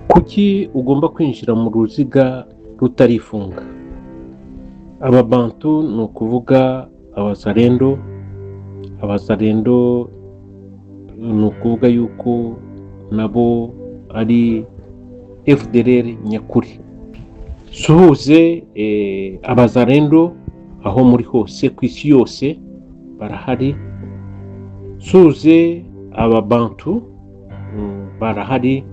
Kuki ugomba kwinjira mu ruziga rutarifunga? Ababantu ni ukuvuga abazalendo. Abazalendo ni ukuvuga yuko nabo ari FDLR nyakuri. Suhuze abazalendo aho muri hose ku isi yose barahari. Suhuze ababantu barahari,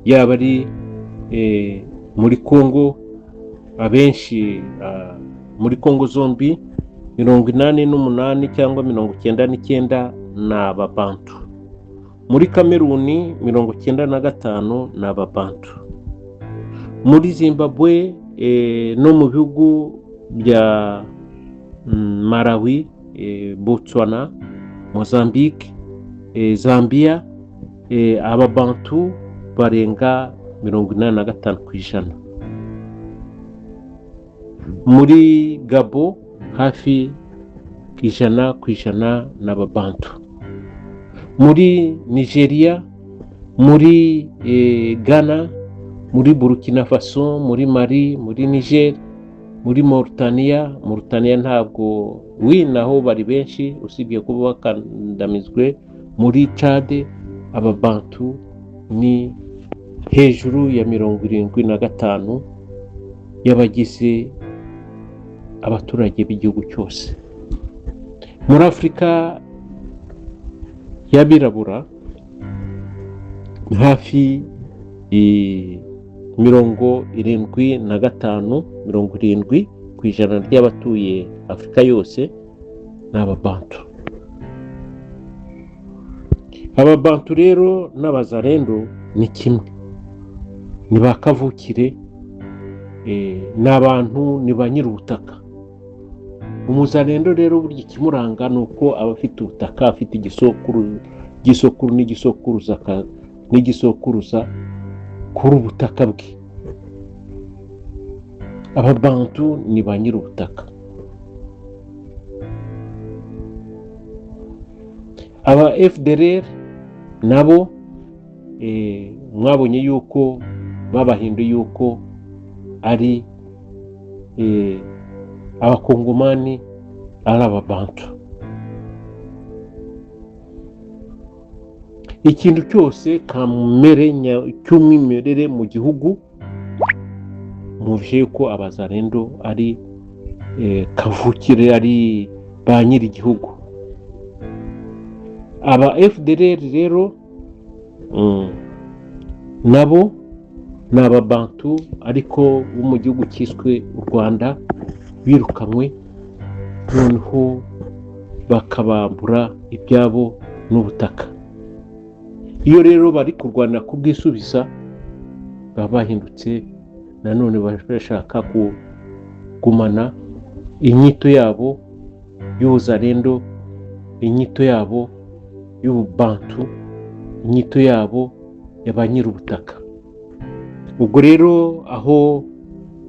yaba ari muri Kongo, abenshi muri Kongo zombi 88 cyangwa 99 ni ababantu. Muri Kameruni 95 ni ababantu. Muri Zimbabwe no mu bihugu bya Malawi, Botswana, Mozambique, Zambia, ababantu barenga 85%. Muri Gabo hafi 100% n'ababantu. Muri Nigeria, muri Ghana, muri Burkina Faso, muri Mali, muri Niger, muri Mauritania ntabwo naho bari benshi usibye kuba bakandamizwe. Muri Chad ababantu ni hejuru ya 75 y'abagize abaturage b'igihugu cyose. Muri Afurika y'abirabura hafi 70% ry'abatuye Afurika yose ni ababantu. Ababantu rero n'abazalendo ni kimwe, ni bakavukire, ni abantu, ni ba nyir'ubutaka. Umuzalendo rero burya ikimuranga ni uko aba afite ubutaka, afite igisokuru n'igisokuruza kuri ubutaka bwe. Ababantu ni ba nyir'ubutaka. Aba FDLR nabo mwabonye yuko babahinduye yuko ari abakongomani, ari ababantu. Ikintu cyose kamere cy'umwimerere mu gihugu, muvye yuko abazalendo ari kavukire, ari ba nyiri igihugu. Aba FDLR rero nabo ni ababantu ariko bo mu gihugu cyiswe u Rwanda, birukanywe noneho bakabambura ibyabo n'ubutaka. Iyo rero bari kurwanira kubwisubiza baba bahindutse nanone bashaka kugumana inyito yabo y'ubuzalendo, inyito yabo y'ububantu, inyito yabo y'aba nyir'ubutaka. Ubwo rero aho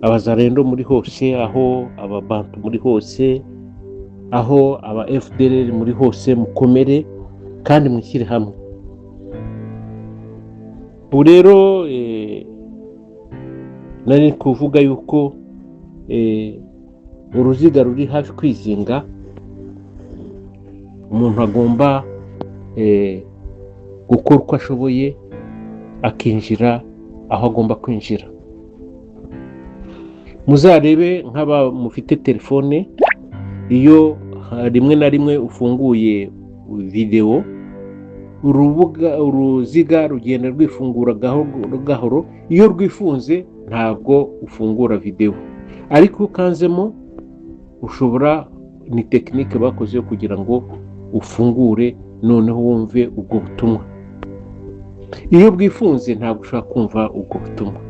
abazalendo muri hose, aho ababantu muri hose, aho aba FDLR muri hose, mukomere kandi mwishyire hamwe. Ubu rero nari kuvuga yuko uruziga ruri hafi kwizinga. Umuntu agomba gukora uko ashoboye akinjira aho agomba kwinjira. Muzarebe nk'aba mufite telefone, iyo rimwe na rimwe ufunguye video, uruziga rugenda rwifungura gahoro. Iyo rwifunze ntabwo ufungura video, ariko ukanzemo ushobora, ni tekinike bakoze kugira ngo ufungure noneho wumve ubwo butumwa. Iyo bwifunze ntabwo ushaka kumva ubwo butumwa.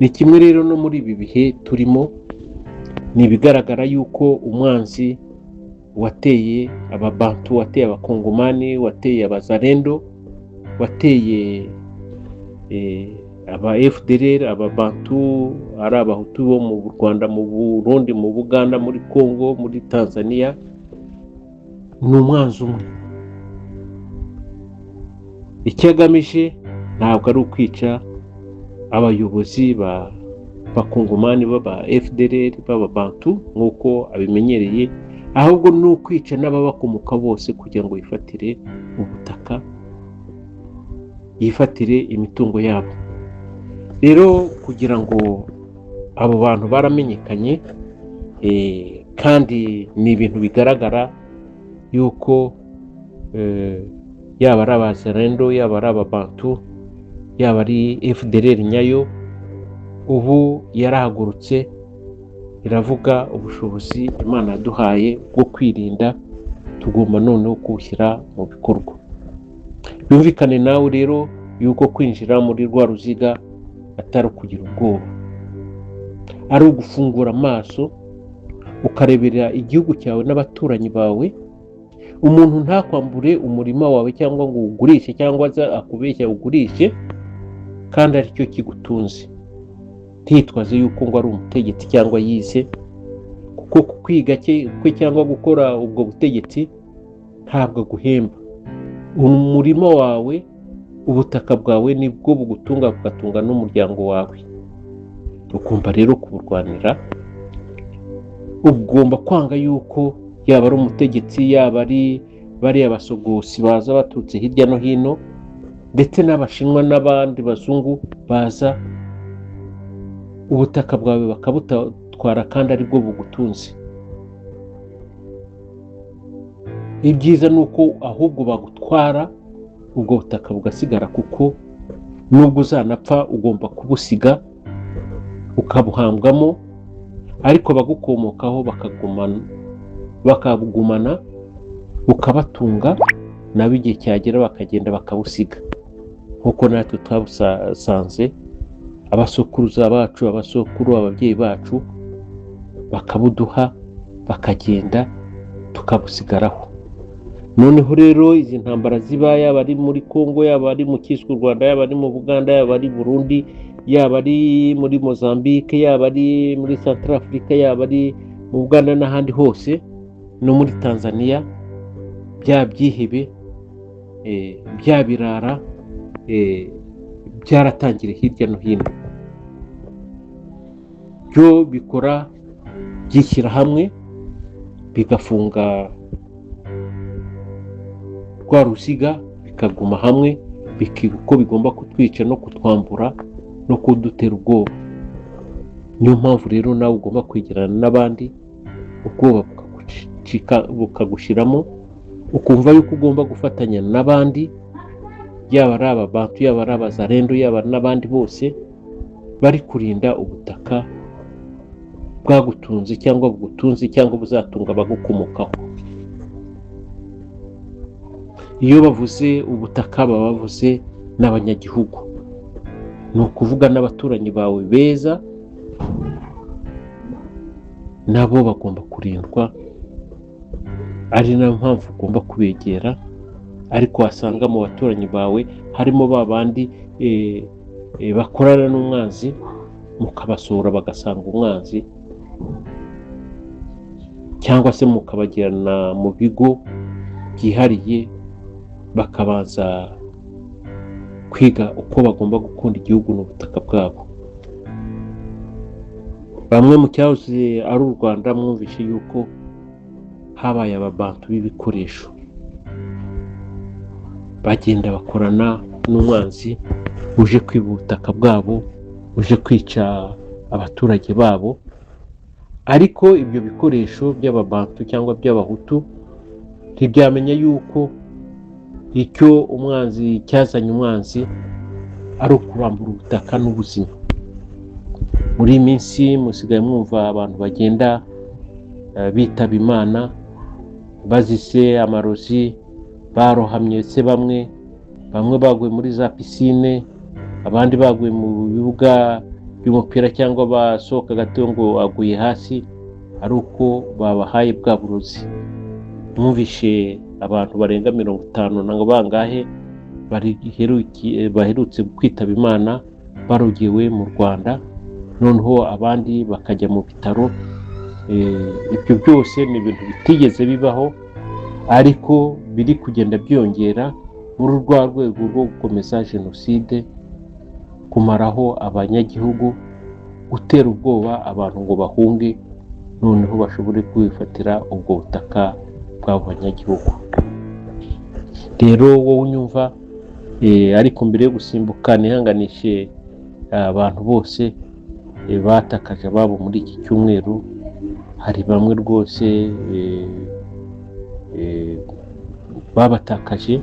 Ni kimwe rero no muri ibi bihe turimo, ni ibigaragara yuko umwanzi wateye ababantu, wateye abakongomani, wateye abazalendo, wateye aba FDLR, ababantu ari abahutu bo mu Rwanda, mu Burundi, mu Buganda, muri Kongo, muri Tanzania, ni umwanzi umwe. Icyagamije ntabwo ari ukwica abayobozi bakongomani baba FDLR baba Bantu nk'uko abimenyereye, ahubwo ni ukwica n'ababakomoka bose kugira ngo yifatire ubutaka, yifatire imitungo yabo. Rero kugira ngo abo bantu baramenyekanye, kandi ni ibintu bigaragara yuko yaba ari abazarendo, yaba ari ababantu, yaba ari FDLR nyayo, ubu yarahagurutse iravuga ubushobozi Imana yaduhaye bwo kwirinda tugomba noneho kubushyira mu bikorwa. Byumvikane nawe rero yuko kwinjira muri rwa ruziga atari ukugira ubwoba, ari ugufungura amaso ukarebera igihugu cyawe n'abaturanyi bawe. Umuntu ntakwambure umurima wawe cyangwa ngo ugurishe cyangwa akubeshya ugurishe kandi ari cyo kigutunze, ntitwaze yuko ngo ari umutegetsi cyangwa yize, kuko kwiga kwe cyangwa gukora ubwo butegetsi ntabwo aguhemba. Umurima wawe, ubutaka bwawe nibwo bugutunga, bugatunga n'umuryango wawe. Ugomba rero kuburwanira, ugomba kwanga yuko yaba ari umutegetsi, yaba ari bariya basogosi baza baturutse hirya no hino, ndetse n'abashinwa n'abandi bazungu baza, ubutaka bwawe bakabutwara kandi ari bwo bugutunze. Ibyiza ni uko ahubwo bagutwara ubwo butaka bugasigara, kuko nubwo uzanapfa ugomba kubusiga ukabuhambwamo, ariko bagukomokaho bakabugumana bukabatunga, nabo igihe cyagera bakagenda bakabusiga, nk'uko natwe twabusanze abasokuruza bacu, abasokuru, ababyeyi bacu bakabuduha, bakagenda tukabusigaraho. Noneho rero izi ntambara ziba, yaba ari muri Kongo, yaba ari mu cyiswe u Rwanda, yaba ari mu Buganda, yaba ari Burundi, yaba ari muri Mozambique, yaba ari muri Central Africa, yaba ari mu Buganda n'ahandi hose, no muri Tanzania, bya byihebe, bya birara byaratangiriye hirya no hino. Byo bikora byishyira hamwe bigafunga rwa ruziga, bikaguma hamwe, bikiga uko bigomba kutwica no kutwambura no kudutera ubwoba. Niyo mpamvu rero nawe ugomba kwegerana n'abandi, ubwoba bukagushiramo, ukumva yuko ugomba gufatanya n'abandi, yaba ari ababantu, yaba ari abazarendo, yaba n'abandi bose bari kurinda ubutaka bwagutunze cyangwa bugutunze cyangwa buzatunga abagukomokaho. Iyo bavuze ubutaka baba bavuze n'abanyagihugu, ni ukuvuga n'abaturanyi bawe beza, nabo bagomba kurindwa. Ari nayo mpamvu ugomba kubegera, ariko wasanga mu baturanyi bawe harimo ba bandi bakorana n'umwanzi, mukabasura bagasanga umwanzi, cyangwa se mukabagirana mu bigo byihariye, bakabanza kwiga uko bagomba gukunda igihugu n'ubutaka bwabo. Bamwe mu cyahoze ari u Rwanda mwumvishe yuko habaye ababantu b'ibikoresho, bagenda bakorana n'umwanzi uje kwiba ubutaka bwabo, uje kwica abaturage babo. Ariko ibyo bikoresho by'ababantu cyangwa by'abahutu ntibyamenya yuko icyo umwanzi cyazanye umwanzi ari ukubambura ubutaka n'ubuzima. Muri iyi minsi musigaye mwumva abantu bagenda bitaba Imana bazise amarozi, barohamye se bamwe baguye muri za pisine, abandi baguye mu bibuga by'umupira cyangwa basohoka gato ngo aguye hasi, ari uko babahaye bwa burozi. Mwumvishe abantu barenga 50 nanga bangahe baherutse kwitaba Imana barogewe mu Rwanda, noneho abandi bakajya mu bitaro. Ibyo byose ni ibintu bitigeze bibaho, ariko biri kugenda byongera muri rwa rwego rwo gukomeza jenoside, kumaraho abanyagihugu, gutera ubwoba abantu ngo bahunge, noneho bashobore kwifatira ubwo butaka bw'abo banyagihugu. Rero wowe unyumva, ariko mbere yo gusimbuka nihanganishe abantu bose batakaje ababo muri iki cyumweru. Hari bamwe rwose babatakaje,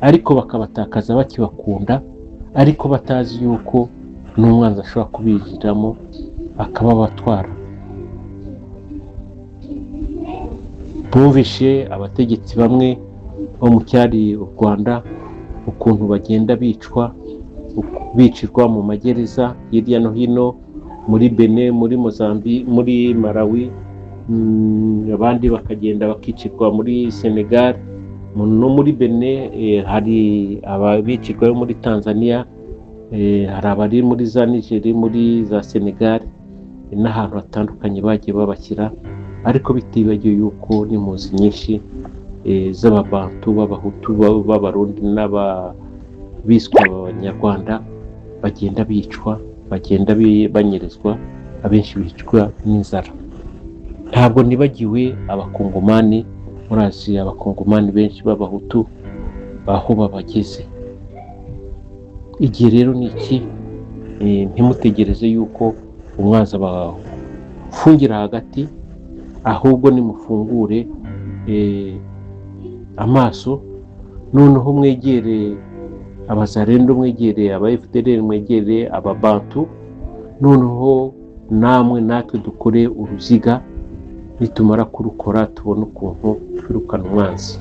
ariko bakabatakaza bakibakunda, ariko batazi yuko n'umwanzi ashobora kubinjiramo akababatwara. Bumvishe abategetsi bamwe bo mu cyari u Rwanda ukuntu bagenda bicirwa mu magereza hirya no hino, muri Benin, muri Mozambique, muri Malawi, abandi bakagenda bakicirwa muri Senegal, no muri Benin hari ababicirwa muri Tanzania, hari abari muri za Niger, muri za Senegal, n'ahantu hatandukanye bagiye babashyira, ariko bitibagiwe yuko n'impunzi nyinshi z'ababantu, b'abahutu, b'abarundi n'abiswe abanyarwanda bagenda bicwa, bagenda banyerezwa, abenshi bicwa n'inzara. Ntabwo nibagiwe abakongomani, murazi abakongomani benshi b'abahutu aho babageze. Igihe rero ni iki? Ntimutegereze yuko umwanzi abafungira hagati, ahubwo nimufungure amaso, noneho mwegere abazarendo, mwegere aba FDLR, mwegere ababantu, noneho namwe natwe dukore uruziga. Nitumara kurukora tubone ukuntu twirukana umwanzi.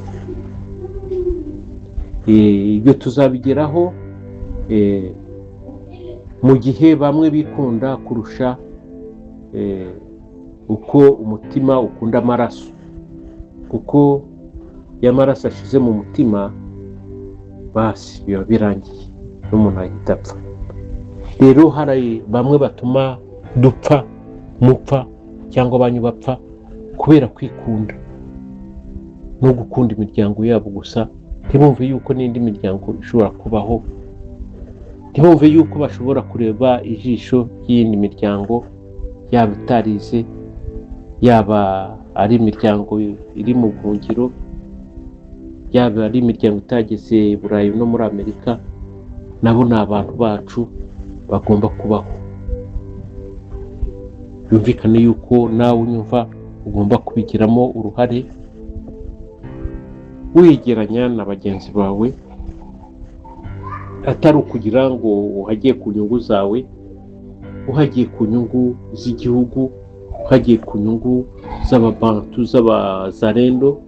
Ibyo tuzabigeraho mu gihe bamwe bikunda kurusha uko umutima ukunda amaraso, kuko iyo amaraso ashize mu mutima basi biba birangiye, n'umuntu ahita apfa. Rero hari bamwe batuma mupfa cyangwa banyu bapfa kubera kwikunda no gukunda imiryango yabo gusa. Ntibumve yuko n'indi miryango ishobora kubaho, ntibumve yuko bashobora kureba ijisho y'indi miryango, yaba itarize, yaba ari imiryango iri mu buhungiro, yaba ari imiryango itageze i Burayi no muri Amerika. Nabo ni abantu bacu, bagomba kubaho. Yumvikane yuko nawe unyumva ugomba kubigiramo uruhare, wegeranya na bagenzi bawe, atari ukugira ngo uhagiye ku nyungu zawe, uhagiye ku nyungu z'igihugu, uhagiye ku nyungu z'ababantu, z'abazarendo,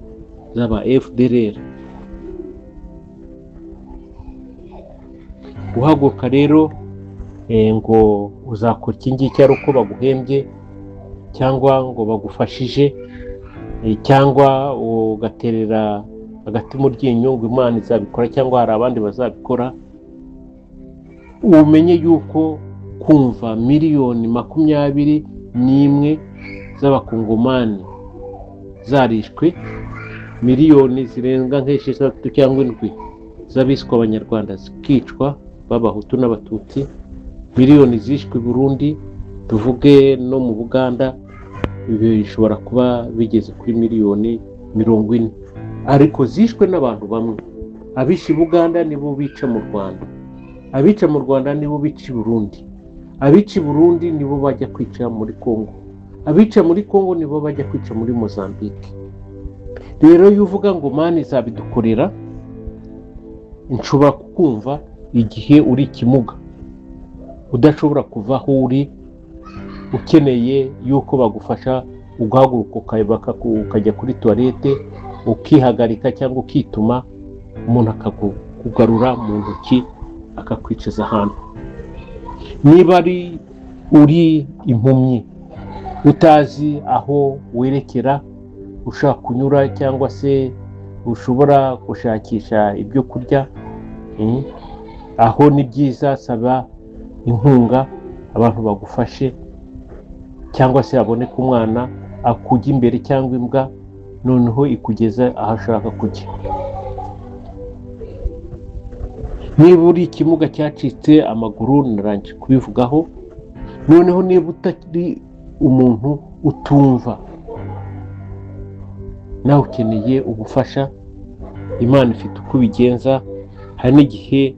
z'aba FDLR. Guhaguruka rero ngo uzakora iki ngiki ari uko baguhembye, cyangwa ngo bagufashije, cyangwa ugaterera hagati mu ryinyo ngo Imana izabikora cyangwa hari abandi bazabikora. Umenye yuko kumva 21 z'abakongomani zarishwe, miliyoni zirenga nk'esheshatu cyangwa 7 z'abiswe abanyarwanda zikicwa, b'abahutu n'abatutsi, miliyoni zishwe i Burundi, tuvuge no mu Buganda, ibi bishobora kuba bigeze kuri miliyoni 40, ariko zishwe n'abantu bamwe. Abishe i Buganda nibo bica mu Rwanda, abica mu Rwanda nibo bica i Burundi, abica i Burundi nibo bajya kwica muri Kongo, abica muri Kongo nibo bajya kwica muri Mozambique. Rero iyo uvuga ngo Imana izabidukorera, nshobora kukumva igihe uri ikimuga, udashobora kuva aho uri, ukeneye yuko bagufasha ugahaguruka ukajya kuri toilette, ukihagarika cyangwa ukituma, umuntu akakugarura mu ntoki akakwicaza ahantu. Niba uri impumyi, utazi aho werekera, ushaka kunyura cyangwa se ushobora gushakisha ibyo kurya, aho ni byiza, saba inkunga abantu bagufashe, cyangwa se aboneka umwana akujya imbere cyangwa imbwa, noneho ikugeza aho ashaka kujya. niba uri ikimuga cyacitse amaguru narangije kubivugaho. Noneho niba utari umuntu utumva, nawe ukeneye ubufasha, Imana ifite uko ibigenza. Hari n'igihe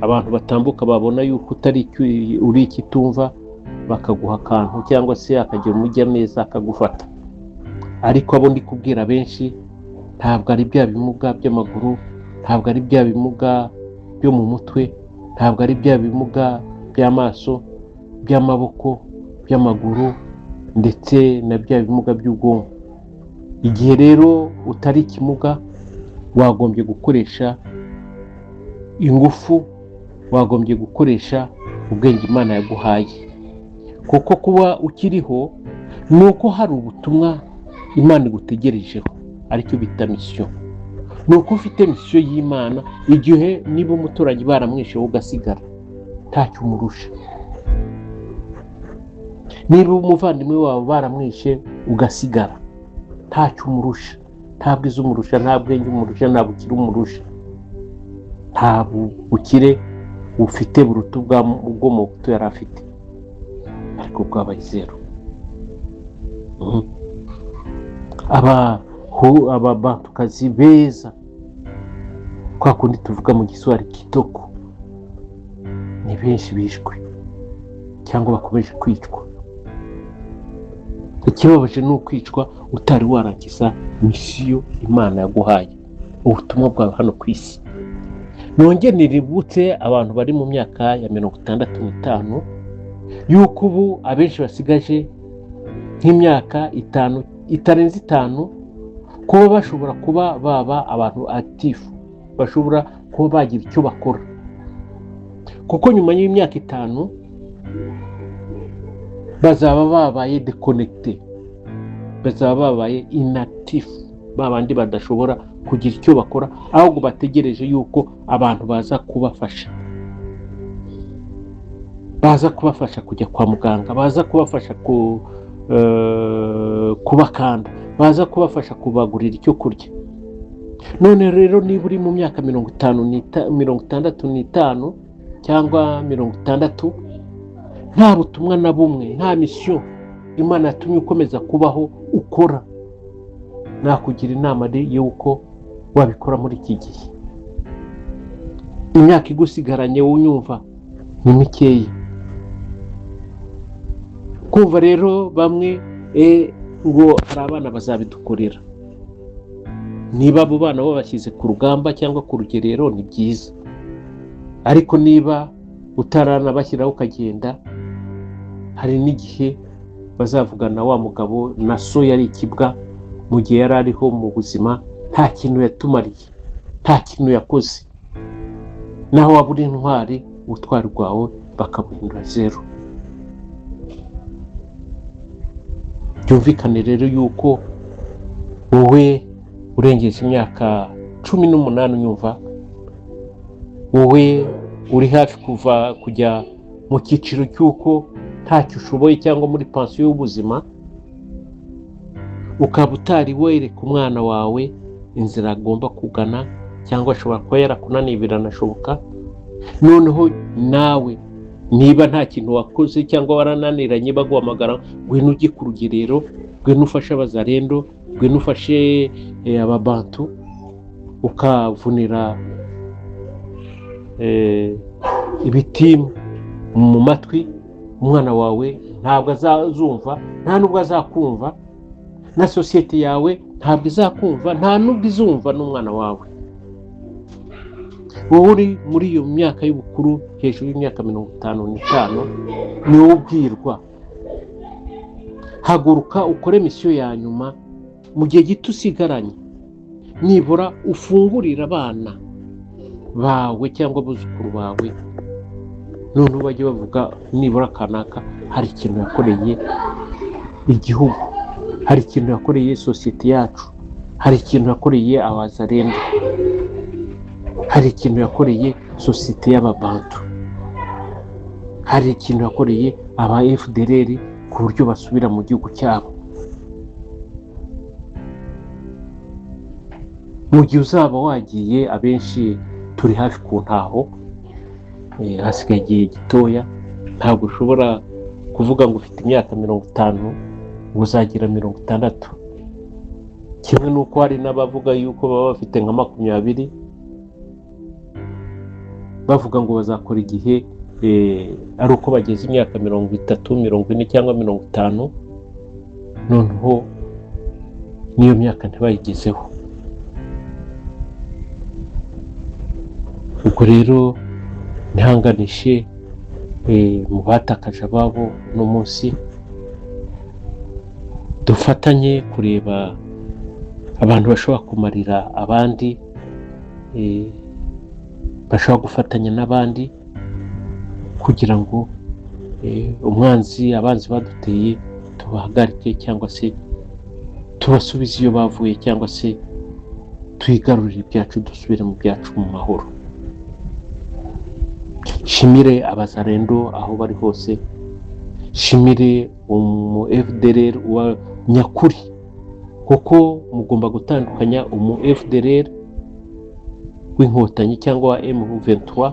abantu batambuka babona yuko uri ikitumva, bakaguha akantu cyangwa se akagira umujyameza akagufata. Ariko abo ndi kubwira benshi ntabwo ari bya bimuga by'amaguru, ntabwo ari bya bimuga byo mu mutwe, ntabwo ari bya bimuga by'amaso, by'amaboko, by'amaguru ndetse na bya bimuga by'ubwonko. Igihe rero utari ikimuga, wagombye gukoresha ingufu, wagombye gukoresha ubwenge Imana yaguhaye, kuko kuba ukiriho ni uko hari ubutumwa Imana igutegerejeho, aricyo bita misiyo. Ni uko ufite misiyo y'Imana. Igihe niba umuturanyi baramwishe ugasigara, ntacyo umurusha. Niba umuvandimwe wawe baramwishe ugasigara, ntacyo umurusha. Nta bwiza umurusha, nta bwenge umurusha, nta bukire umurusha. Nta bukire ufite buruta ubwo mu buto yari afite, ariko bwabaye zero. Abantukazi beza, kwa kundi tuvuga mu Giswahili kitoko, ni benshi bishwe cyangwa bakomeje kwicwa. Ikibabaje ni ukwicwa utari warangiza misiyo Imana yaguhaye, ubutumwa bwawe hano ku isi. Nongere niributse abantu bari mu myaka ya 65 yuko ubu abenshi basigaje nk'imyaka 5 itarenze 5 kuba bashobora kuba baba abantu active, bashobora kuba bagira icyo bakora. Kuko nyuma y'imyaka 5 bazaba babaye déconnecté, bazaba babaye inactive, babandi badashobora kugira icyo bakora, ahubwo bategereje yuko abantu baza kubafasha kujya kwa muganga, baza kubafasha kubakanda, baza kubafasha kubagurira icyo kurya. None rero niba uri mu myaka 65 cyangwa 60, nta butumwa na bumwe, nta misiyo Imana yatumye ukomeza kubaho ukora, nakugira inama y'uko wabikora muri iki gihe. Imyaka igusigaranye unyumva ni mikeya. Kumva rero bamwe ngo hari abana bazabidukorera, niba abo bana babashyize ku rugamba cyangwa ku rugerero ni byiza, ariko niba utaranabashyiraho ukagenda, hari n'igihe bazavugana wa mugabo na so yari ikibwa mu gihe yari ariho mu buzima, nta kintu yatumariye, nta kintu yakoze. Naho waba uri intwari, ubutwari bwawe bakabuhindura zero. Byumvikane rero yuko wowe urengeje imyaka 18 unyumva, wowe uri hafi kujya mu cyiciro cy'uko ntacyo ushoboye cyangwa muri pansiyo y'ubuzima, ukaba utari wereka umwana wawe inzira agomba kugana, cyangwa ashobora kuba yarakunaniye, biranashoboka. Noneho nawe niba nta kintu wakoze cyangwa warananiranye, baguhamagara ngwino ujye ku rugerero, ngwino ufashe abazarendo, ngwino ufashe ababantu, ukavunira ibiti mu matwi, umwana wawe ntabwo azazumva, nta nubwo azakumva, na sosiyete yawe ntabwo izakumva, nta nubwo izumva n'umwana wawe. Wowe uri muri iyo myaka y'ubukuru, hejuru y'imyaka 55, ni wowe ubwirwa. Haguruka ukore misiyo ya nyuma mu gihe gito usigaranye, nibura ufungurira abana bawe cyangwa abuzukuru bawe, none bajye bavuga nibura kanaka hari ikintu yakoreye igihugu, hari ikintu yakoreye sosiyete yacu, hari ikintu yakoreye abazarendo, hari ikintu yakoreye sosiyete y'ababantu, hari ikintu yakoreye aba FDLR ku buryo basubira mu gihugu cyabo. Mu gihe uzaba wagiye, abenshi turi hafi ku ntaho, hasigaye igihe gitoya. Ntabwo ushobora kuvuga ngo ufite imyaka 50 ngo uzagira 60. Kimwe n'uko hari n'abavuga yuko baba bafite nka 20 bavuga ngo bazakora igihe ari uko bageze imyaka 30, 40 cyangwa 50, noneho niyo myaka ntibayigezeho. Ubwo rero ntihanganishe mu batakaje ababo uno munsi, dufatanye kureba abantu bashobora kumarira abandi, bashobora gufatanya n'abandi kugira ngo abanzi baduteye tubahagarike, cyangwa se tubasubize iyo bavuye, cyangwa se twigarurire ibyacu, dusubire mu byacu mu mahoro. Shimire abazarendo aho bari hose, shimire umu FDLR wa nyakuri, kuko mugomba gutandukanya umu FDLR w'inkotanyi cyangwa wa M23,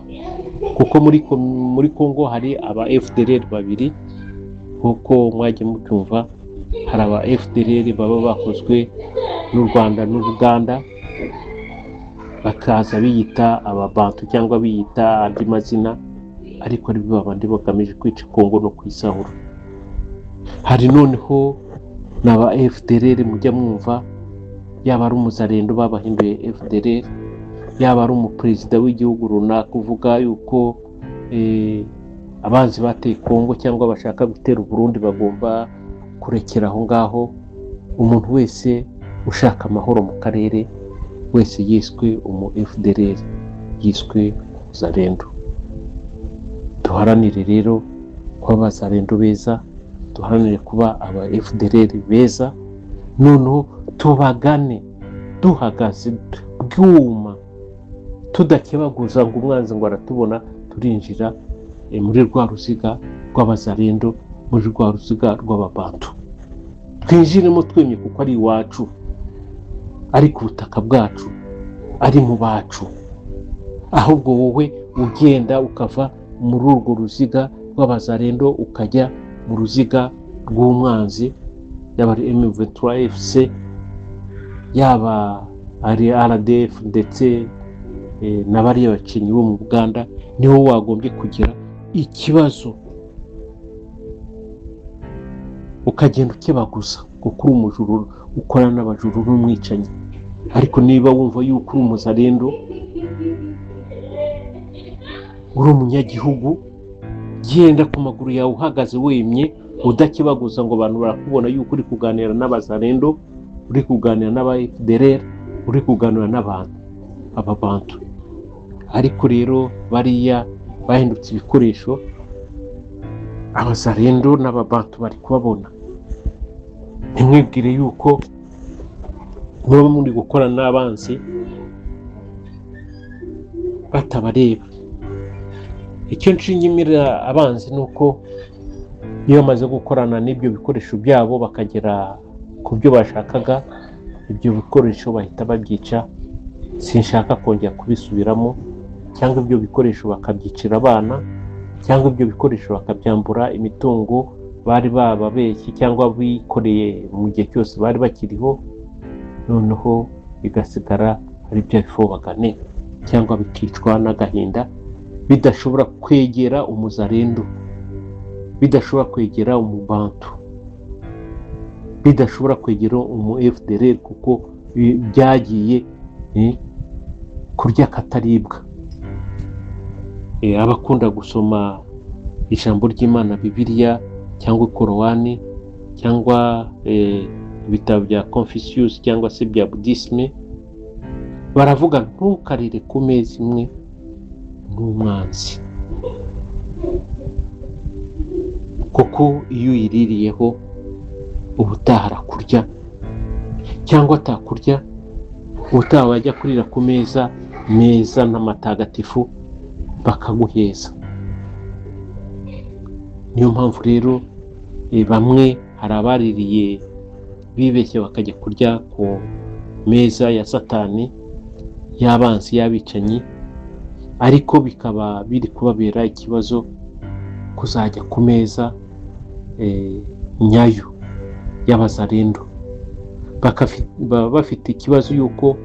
kuko muri Congo hari aba FDLR babiri, kuko mwajye mubyumva. Hari aba FDLR baba bakozwe n'u Rwanda n'Uganda, bakaza biyita ababantu cyangwa biyita andi mazina, ariko ari babandi bagamije kwica Congo no kwisahura. Hari noneho n'aba FDLR mujya mwumva, yaba ari umuzarendo babahinduye FDLR, yaba ari umuperezida w'igihugu runaka uvuga yuko abanzi bateye Congo cyangwa bashaka gutera Burundi bagomba kurekera aho ngaho. Umuntu wese ushaka amahoro mu karere wese yiswe umu FDLR, yiswe umuzarendo. Duharanire rero kuba abazarendo beza, duharanire kuba aba FDLR beza, noneho tubagane duhagaze bwuma, tudakebaguza ngo umwanzi ngo aratubona turinjira muri rwa ruziga rw'abazarendo, muri rwa ruziga rw'ababantu. Twinjiremo twemye kuko ari iwacu, ari ku butaka bwacu, ari mu bacu. Ahubwo wowe ugenda ukava muri urwo ruziga rw'abazarendo ukajya mu ruziga rw'umwanzi, yaba ari M23 FC, yaba ari RDF ndetse n'abariya bakinnyi bo mu Uganda, niho wagombye kugira ikibazo ukagenda ukebaguza, kuko uri umujuru, ukora n'abajuru n'umwicanyi. Ariko niba wumva yuko uri umuzarendo, uri umunyagihugu, genda ku maguru yawe uhagaze wemye, udakebaguza ngo abantu barakubona yuko uri kuganira n'abazarendo, uri kuganira n'aba FDLR, uri kuganira n'abantu ababantu. Ariko rero bariya bahindutse ibikoresho, abazarendo n'ababantu bari kubabona. Ntimwibwire yuko muba muri gukora n'abanzi batabareba. Icyo nshingimira abanzi ni uko iyo bamaze gukorana n'ibyo bikoresho byabo bakagera ku byo bashakaga, ibyo bikoresho bahita babyica. Sinshaka kongera kubisubiramo, cyangwa ibyo bikoresho bakabyicira abana, cyangwa ibyo bikoresho bakabyambura imitungo bari bababeshye cyangwa bikoreye mu gihe cyose bari bakiriho, noneho bigasigara ari bya bifobagane cyangwa bikicwa n'agahinda, bidashobora kwegera umuzarendo, bidashobora kwegera umubantu, bidashobora kwegera umu FDLR, kuko byagiye kurya kataribwa. Abakunda gusoma ijambo ry'Imana, Bibiliya cyangwa Korowani cyangwa ibitabo bya Confucius cyangwa se bya Buddhisme, baravuga ntukarire ku meza imwe n'umwanzi, kuko iyo uyiririyeho ubutaha arakurya, cyangwa atakurya ubutaha wajya kurira ku meza meza n'amatagatifu bakaguheza. Niyo mpamvu rero bamwe hari abaririye bibeshye bakajya kurya ku meza ya Satani, y'abanzi, y'abicanyi, ariko bikaba biri kubabera ikibazo kuzajya ku meza nyayo y'abazarendo. Baba bafite ikibazo y'uko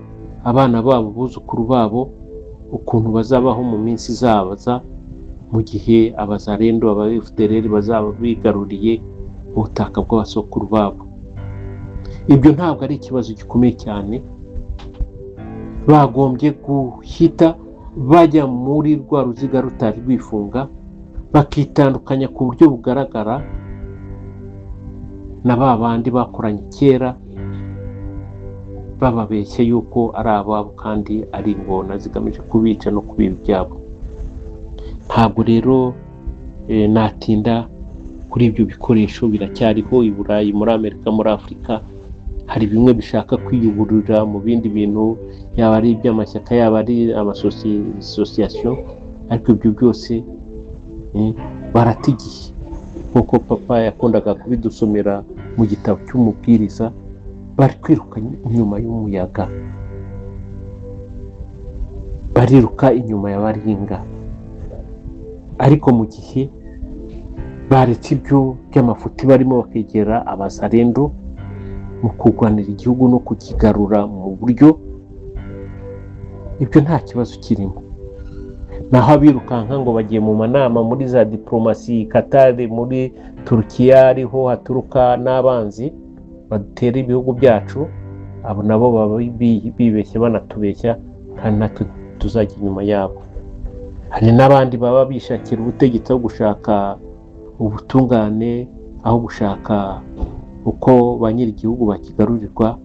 abana babo, buzukuru babo, ukuntu bazabaho mu minsi izaza mu gihe abazarendo, aba FDLR bazaba bigaruriye ubutaka bw'abasokuru babo. Ibyo ntabwo ari ikibazo gikomeye cyane. Bagombye guhita bajya muri rwa ruziga rutari rwifunga, bakitandukanya ku buryo bugaragara na ba bandi bakoranye kera, bababeshya yuko ari ababo kandi ari ingona zigamije kubica no kubiba ibyabo. Ntabwo rero natinda kuri ibyo bikoresho, biracyariho i Burayi, muri Amerika, muri Afurika. Hari bimwe bishaka kwiyuburira mu bindi bintu, yaba ari iby'amashyaka, yaba ari amasosiyasiyo, ariko ibyo byose baratigiye. Nk'uko papa yakundaga kubidusomera mu gitabo cy'umubwiriza, bari kwiruka inyuma y'umuyaga, bariruka inyuma ya baringa. Ariko mu gihe baretse ibyo by'amafuti barimo, bakegera abazarendo mu kurwanira igihugu no kukigarura mu buryo, ibyo nta kibazo kirimo. Naho abirukanka ngo bagiye mu manama muri za diplomasi Qatar, muri Turukiya, ariho haturuka n'abanzi badutera ibihugu byacu, abo nabo baba bibeshye banatubeshya, kandi natwe tuzajya inyuma yabo. Hari n'abandi baba bishakira ubutegetsi aho gushaka ubutungane, aho gushaka uko ba nyir'igihugu bakigarurirwa,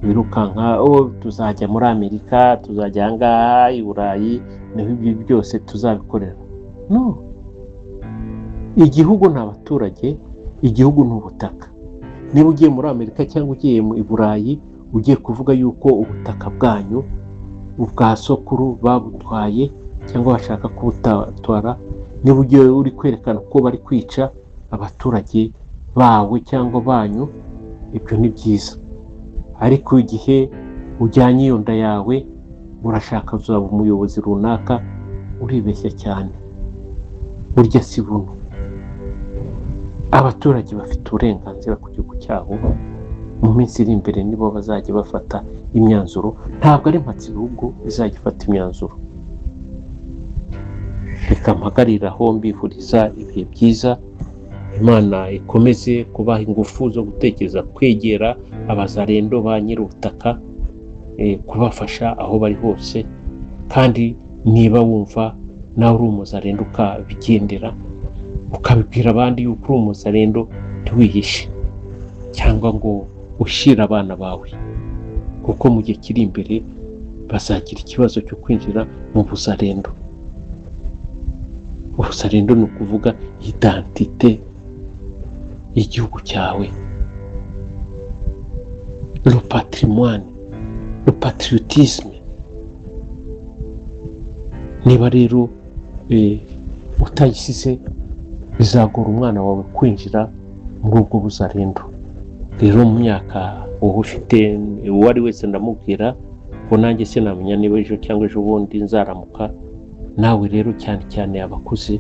birukanka tuzajya muri Amerika, tuzajya ahangaha i Burayi, niho ibyo byose tuzabikorera. No, igihugu ni abaturage, igihugu ni ubutaka. Niba ugiye muri Amerika cyangwa ugiye i Burayi, ugiye kuvuga yuko ubutaka bwanyu, ubwa sokuru babutwaye cyangwa bashaka kubutwara, niba ugiye uri kwerekana ko bari kwica abaturage bawe cyangwa banyu, ibyo ni byiza. Ariko igihe ujyanye iyo nda yawe, urashaka kuzaba umuyobozi runaka, uribeshya cyane. Burya si buno. Abaturage bafite uburenganzira ku gihugu cyabo. Mu minsi iri imbere nibo bazajya bafata imyanzuro, ntabwo ari mpatsibihugu izajya ifata imyanzuro. Reka mpagariraho mbifuriza ibihe byiza. Imana ikomeze kubaha ingufu zo gutekereza kwegera abazarendo ba nyir'ubutaka, kubafasha aho bari hose. Kandi niba wumva nawe uri umuzarendo ukabigendera, ukabibwira abandi yuko uri umuzarendo, ntiwihishe cyangwa ngo ushyire abana bawe, kuko mu gihe kiri imbere bazagira ikibazo cyo kwinjira mu buzarendo. Ubuzarendo ni ukuvuga identite y'igihugu cyawe, le patrimoine, le patriotisme. Niba rero utayisize, bizagora umwana wawe kwinjira muri ubwo buzarendo. Rero mu myaka wowe ufite, uwo ari wese ndamubwira ko nanjye sinamenya niba ejo cyangwa ejo bundi nzaramuka. Nawe rero cyane cyane abakuze,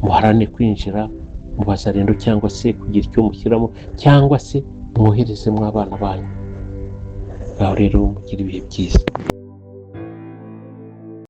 muharane kwinjira mu bazarendo, cyangwa se kugira icyo mushyiramo, cyangwa se mwoherezemo abana banyu. Aho rero mugira ibihe byiza.